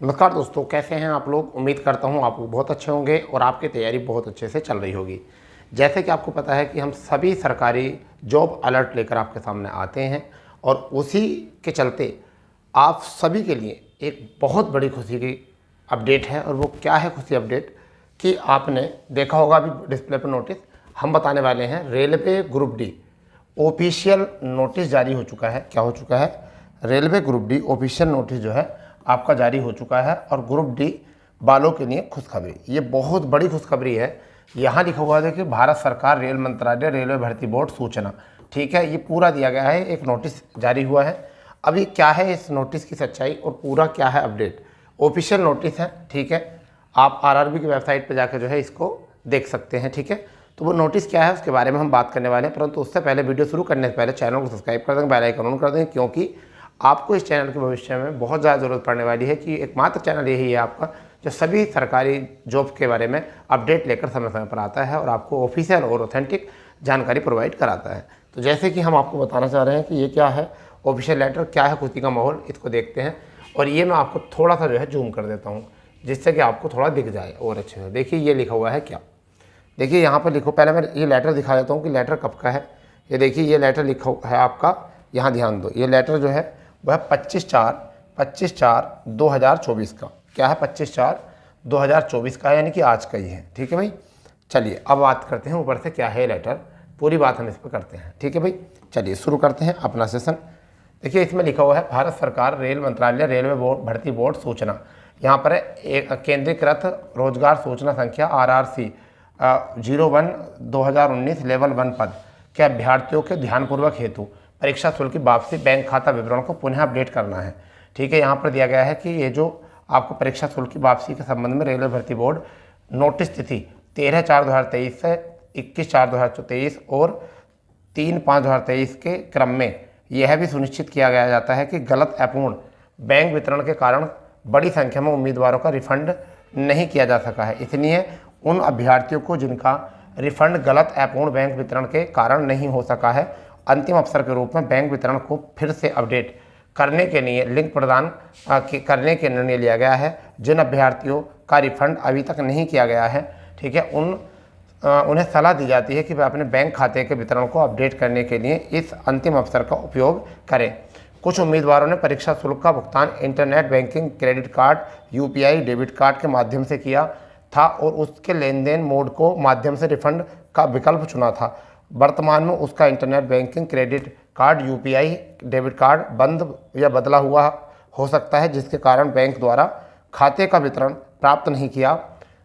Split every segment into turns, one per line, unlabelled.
नमस्कार दोस्तों, कैसे हैं आप लोग। उम्मीद करता हूं आप लोग बहुत अच्छे होंगे और आपकी तैयारी बहुत अच्छे से चल रही होगी। जैसे कि आपको पता है कि हम सभी सरकारी जॉब अलर्ट लेकर आपके सामने आते हैं और उसी के चलते आप सभी के लिए एक बहुत बड़ी खुशी की अपडेट है। और वो क्या है खुशी अपडेट कि आपने देखा होगा अभी डिस्प्ले पर नोटिस हम बताने वाले हैं। Railway group D official notice जारी हो चुका है। क्या हो चुका है? Railway group D official notice जो है आपका जारी हो चुका है। और ग्रुप डी वालों के लिए खुशखबरी, ये बहुत बड़ी खुशखबरी है। यहाँ लिखा हुआ है कि भारत सरकार रेल मंत्रालय रेलवे भर्ती बोर्ड सूचना, ठीक है, ये पूरा दिया गया है। एक नोटिस जारी हुआ है। अभी क्या है इस नोटिस की सच्चाई और पूरा क्या है अपडेट। ऑफिशियल नोटिस है, ठीक है, आप आरआरबी की वेबसाइट पर जाकर जो है इसको देख सकते हैं, ठीक है। तो वो नोटिस क्या है उसके बारे में हम बात करने वाले हैं, परंतु उससे पहले वीडियो शुरू करने से पहले चैनल को सब्सक्राइब कर देंगे, बेल आइकन ऑन कर देंगे, क्योंकि आपको इस चैनल के भविष्य में बहुत ज़्यादा ज़रूरत पड़ने वाली है कि एकमात्र चैनल यही है आपका जो सभी सरकारी जॉब के बारे में अपडेट लेकर समय समय पर आता है और आपको ऑफिशियल और ऑथेंटिक जानकारी प्रोवाइड कराता है। तो जैसे कि हम आपको बताना चाह रहे हैं कि ये क्या है ऑफिशियल लेटर, क्या है खुशी का माहौल, इसको देखते हैं। और ये मैं आपको थोड़ा सा जो है जूम कर देता हूँ जिससे कि आपको थोड़ा दिख जाए और अच्छे से। देखिए ये लिखा हुआ है क्या, देखिए यहाँ पर लिखो, पहले मैं ये लेटर दिखा देता हूँ कि लेटर कब का है। ये देखिए ये लेटर लिखा है आपका, यहाँ ध्यान दो, ये लेटर जो है वह 25/4/2024 का, क्या है 25/4/2024 का, यानी कि आज का ही है, ठीक है भाई। चलिए अब बात करते हैं ऊपर से क्या है लेटर, पूरी बात हम इस पर करते हैं, ठीक है भाई। चलिए शुरू करते हैं अपना सेशन। देखिए इसमें लिखा हुआ है भारत सरकार रेल मंत्रालय रेलवे बोर्ड भर्ती बोर्ड सूचना। यहाँ पर एक केंद्रीकृत रोजगार सूचना संख्या RRC 01/2019 लेवल 1 पद के अभ्यर्थियों के ध्यानपूर्वक हेतु परीक्षा शुल्क की वापसी बैंक खाता विवरण को पुनः अपडेट करना है, ठीक है। यहाँ पर दिया गया है कि ये जो आपको परीक्षा शुल्क की वापसी के संबंध में रेलवे भर्ती बोर्ड नोटिस तिथि 13/4/2023 से 21/4/2023 और 3/5/2023 के क्रम में यह भी सुनिश्चित किया गया जाता है कि गलत अपूर्ण बैंक वितरण के कारण बड़ी संख्या में उम्मीदवारों का रिफंड नहीं किया जा सका है। इसलिए उन अभ्यर्थियों को जिनका रिफंड गलत अपूर्ण बैंक वितरण के कारण नहीं हो सका है, अंतिम अवसर के रूप में बैंक वितरण को फिर से अपडेट करने के लिए लिंक प्रदान करने के निर्णय लिया गया है। जिन अभ्यर्थियों का रिफंड अभी तक नहीं किया गया है, ठीक है, उन्हें सलाह दी जाती है कि वे अपने बैंक खाते के वितरण को अपडेट करने के लिए इस अंतिम अवसर का उपयोग करें। कुछ उम्मीदवारों ने परीक्षा शुल्क का भुगतान internet banking, credit card, UPI debit card के माध्यम से किया था और उसके लेन देन मोड को माध्यम से रिफंड का विकल्प चुना था। वर्तमान में उसका internet banking, credit card, UPI debit card बंद या बदला हुआ हो सकता है, जिसके कारण बैंक द्वारा खाते का वितरण प्राप्त नहीं किया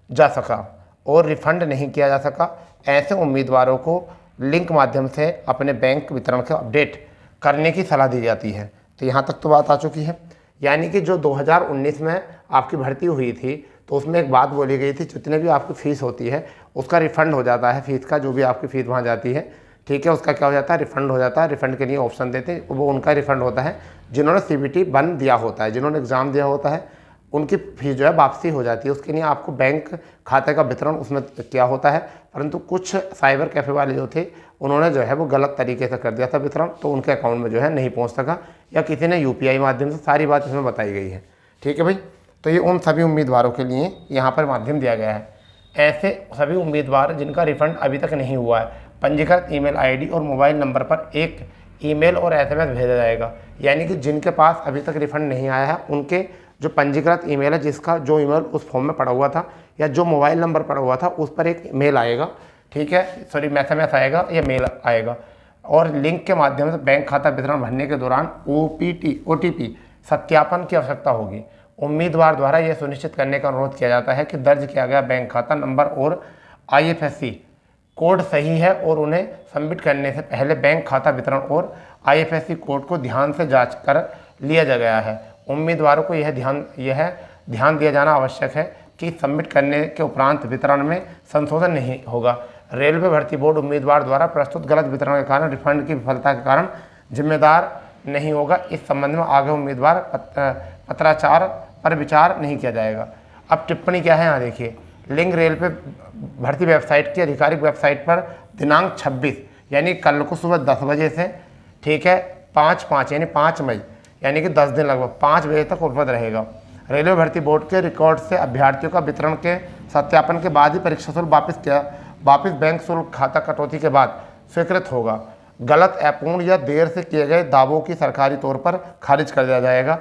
जा सका और रिफंड नहीं किया जा सका। ऐसे उम्मीदवारों को लिंक माध्यम से अपने बैंक वितरण का अपडेट करने की सलाह दी जाती है। तो यहाँ तक तो बात आ चुकी है। यानी कि जो 2019 में आपकी भर्ती हुई थी तो उसमें एक बात बोली गई थी, जितने भी आपकी फ़ीस होती है उसका रिफ़ंड हो जाता है। फ़ीस का जो भी आपकी फ़ीस वहाँ जाती है, ठीक है, उसका क्या हो जाता है, रिफ़ंड हो जाता है। रिफ़ंड के लिए ऑप्शन देते हैं, वो उनका रिफ़ंड होता है जिन्होंने CBT 1 दिया होता है, जिन्होंने एग्ज़ाम दिया होता है, उनकी फ़ीस जो है वापसी हो जाती है। उसके लिए आपको बैंक खाते का वितरण उसमें किया होता है। परंतु कुछ साइबर कैफ़े वाले जो थे उन्होंने जो है वो गलत तरीके से कर दिया था वितरण, तो उनके अकाउंट में जो है नहीं पहुंच सका, या किसी ने UPI माध्यम से, सारी बात इसमें बताई गई है, ठीक है भाई। तो ये उन सभी उम्मीदवारों के लिए यहाँ पर माध्यम दिया गया है। ऐसे सभी उम्मीदवार जिनका रिफंड अभी तक नहीं हुआ है, पंजीकृत ईमेल ID और मोबाइल नंबर पर एक ईमेल और SMS भेजा जाएगा। यानी कि जिनके पास अभी तक रिफंड नहीं आया है, उनके जो पंजीकृत ईमेल है, जिसका जो ईमेल उस फॉर्म में पड़ा हुआ था या जो मोबाइल नंबर पड़ा हुआ था, उस पर एक मेल आएगा, ठीक है, सॉरी SMS आएगा या मेल आएगा। और लिंक के माध्यम से बैंक खाता वितरण भरने के दौरान OTP सत्यापन की आवश्यकता होगी। उम्मीदवार द्वारा यह सुनिश्चित करने का अनुरोध किया जाता है कि दर्ज किया गया बैंक खाता नंबर और IFSC कोड सही है और उन्हें सबमिट करने से पहले बैंक खाता वितरण और IFSC कोड को ध्यान से जांच कर लिया गया है। उम्मीदवारों को यह ध्यान दिया जाना आवश्यक है कि सबमिट करने के उपरांत वितरण में संशोधन नहीं होगा। रेलवे भर्ती बोर्ड उम्मीदवार द्वारा प्रस्तुत गलत वितरण के कारण रिफंड की विफलता के कारण जिम्मेदार नहीं होगा। इस संबंध में आगे उम्मीदवार पत्राचार पर विचार नहीं किया जाएगा। अब टिप्पणी क्या है, यहाँ देखिए, लिंक रेलवे भर्ती वेबसाइट की आधिकारिक वेबसाइट पर दिनांक 26 यानी कल को सुबह 10 बजे से, ठीक है, 5/5 यानी 5 मई, यानी कि 10 दिन लगभग 5 बजे तक उपलब्ध रहेगा। रेलवे भर्ती बोर्ड के रिकॉर्ड से अभ्यर्थियों का वितरण के सत्यापन के बाद ही परीक्षा शुल्क वापस बैंक शुल्क खाता कटौती के बाद स्वीकृत होगा। गलत, अपूर्ण या देर से किए गए दावों की सरकारी तौर पर खारिज कर दिया जाएगा।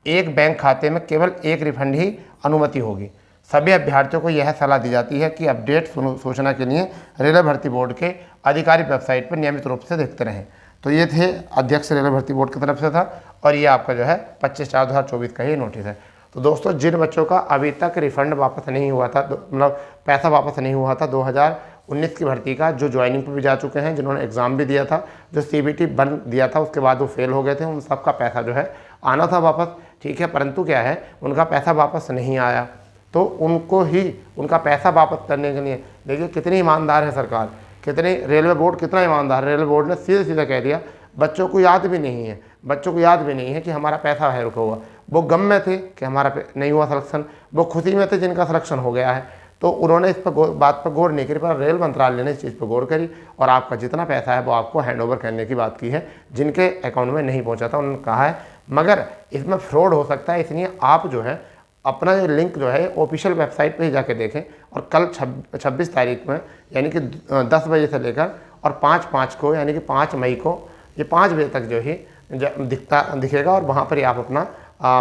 एक बैंक खाते में केवल एक रिफंड ही अनुमति होगी। सभी अभ्यर्थियों को यह सलाह दी जाती है कि अपडेट सूचना के लिए रेलवे भर्ती बोर्ड के आधिकारिक वेबसाइट पर नियमित रूप से देखते रहें। तो ये थे अध्यक्ष रेलवे भर्ती बोर्ड की तरफ से था, और ये आपका जो है 25/4/2024 का ही नोटिस है। तो दोस्तों, जिन बच्चों का अभी तक रिफंड वापस नहीं हुआ था, मतलब पैसा वापस नहीं हुआ था 2019 की भर्ती का, जो ज्वाइनिंग पर भी जा चुके हैं, जिन्होंने एग्ज़ाम भी दिया था, जो CBT बन दिया था, उसके बाद वो फेल हो गए थे, उन सबका पैसा जो है आना था वापस, ठीक है। परंतु क्या है, उनका पैसा वापस नहीं आया। तो उनको ही उनका पैसा वापस करने के लिए, देखिए कितनी ईमानदार है सरकार, कितनी रेलवे बोर्ड कितना ईमानदार है। रेलवे बोर्ड ने सीधे सीधे कह दिया, बच्चों को याद भी नहीं है कि हमारा पैसा है रुका हुआ। वो गम में थे कि हमारा नहीं हुआ सिलेक्शन, वो खुशी में थे जिनका सिलेक्शन हो गया है। तो उन्होंने इस पर बात पर गौर नहीं करी, पर रेल मंत्रालय ने इस चीज़ पर गौर करी और आपका जितना पैसा है वो आपको हैंडओवर करने की बात की है। जिनके अकाउंट में नहीं पहुंचा था उन्होंने कहा है, मगर इसमें फ्रॉड हो सकता है, इसलिए आप जो है अपना ये लिंक जो है ऑफिशियल वेबसाइट पे ही जाके देखें। और कल 26 तारीख में, यानी कि 10 बजे से लेकर और 5/5 को, यानी कि 5 मई को, ये 5 बजे तक जो ही दिखेगा, और वहाँ पर ही आप अपना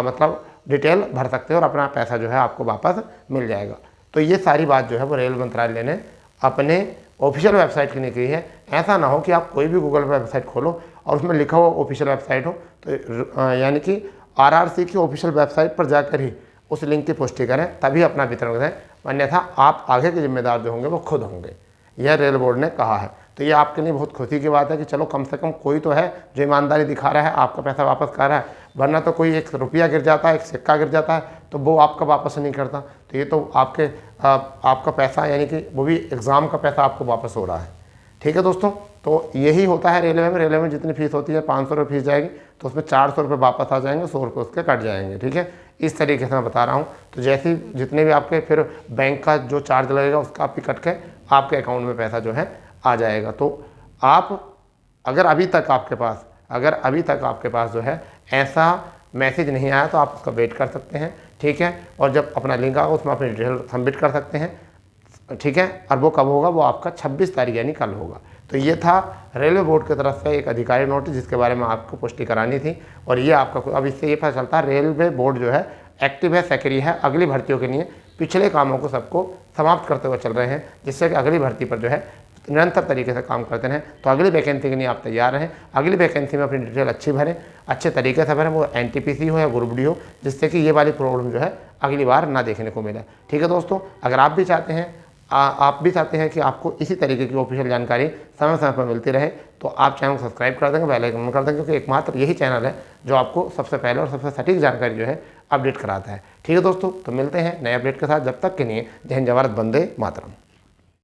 मतलब डिटेल भर सकते हो और अपना पैसा जो है आपको वापस मिल जाएगा। तो ये सारी बात जो है वो रेल मंत्रालय ने अपने ऑफिशियल वेबसाइट के लिए की है। ऐसा ना हो कि आप कोई भी गूगल पर वेबसाइट खोलो और उसमें लिखा हुआ ऑफिशियल वेबसाइट हो, तो यानी कि RRC की ऑफिशियल वेबसाइट पर जाकर ही उस लिंक की पुष्टि करें, तभी अपना वितरण करें, अन्यथा आप आगे के जिम्मेदार जो होंगे वो खुद होंगे, यह रेल बोर्ड ने कहा है। तो ये आपके लिए बहुत खुशी की बात है कि चलो कम से कम कोई तो है जो ईमानदारी दिखा रहा है, आपका पैसा वापस कर रहा है। वरना तो कोई 1 रुपया गिर जाता है, 1 सिक्का गिर जाता है, तो वो आपका वापस नहीं करता। तो ये तो आपका पैसा, यानी कि वो भी एग्ज़ाम का पैसा आपको वापस हो रहा है, ठीक है दोस्तों। तो यही होता है रेलवे में जितनी फ़ीस होती है, 500 रुपये फीस जाएगी, तो उसमें 400 रुपये वापस आ जाएंगे, 100 रुपये उसके कट जाएंगे, ठीक है। इस तरीके से मैं बता रहा हूँ। तो जैसे जितने भी आपके फिर बैंक का जो चार्ज लगेगा उसका भी कट के आपके अकाउंट में पैसा जो है आ जाएगा। तो आप अगर अभी तक आपके पास जो है ऐसा मैसेज नहीं आया, तो आप उसका वेट कर सकते हैं, ठीक है। और जब अपना लिंक आएगा उसमें अपनी डिटेल सबमिट कर सकते हैं, ठीक है। और वो कब होगा, वो आपका 26 तारीख यानी कल होगा। तो ये था रेलवे बोर्ड की तरफ से एक अधिकारी नोटिस, जिसके बारे में आपको पुष्टि करानी थी। और ये आपका, अब इससे ये पता चलता है रेलवे बोर्ड जो है एक्टिव है, सक्रिय है, अगली भर्तियों के लिए पिछले कामों को सबको समाप्त करते हुए चल रहे हैं, जिससे कि अगली भर्ती पर जो है निरंतर तरीके से काम करते रहें। तो अगली वैकेंसी के लिए आप तैयार रहें, अगली वैकेंसी में अपनी डिटेल अच्छी भरें, अच्छे तरीके से भरें, वो NTPC हो या ग्रुप D हो, जिससे कि ये वाली प्रॉब्लम जो है अगली बार ना देखने को मिले, ठीक है दोस्तों। अगर आप भी चाहते हैं कि आपको इसी तरीके की ऑफिशियल जानकारी समय समय पर मिलती रहे, तो आप चैनल को सब्सक्राइब कर देंगे, बेल आइकन कर देंगे, क्योंकि एकमात्र यही चैनल है जो आपको सबसे पहले और सबसे सटीक जानकारी जो है अपडेट कराता है, ठीक है दोस्तों। तो मिलते हैं नए अपडेट के साथ, जब तक के लिए जय हिंद, जय भारत, वंदे मातरम।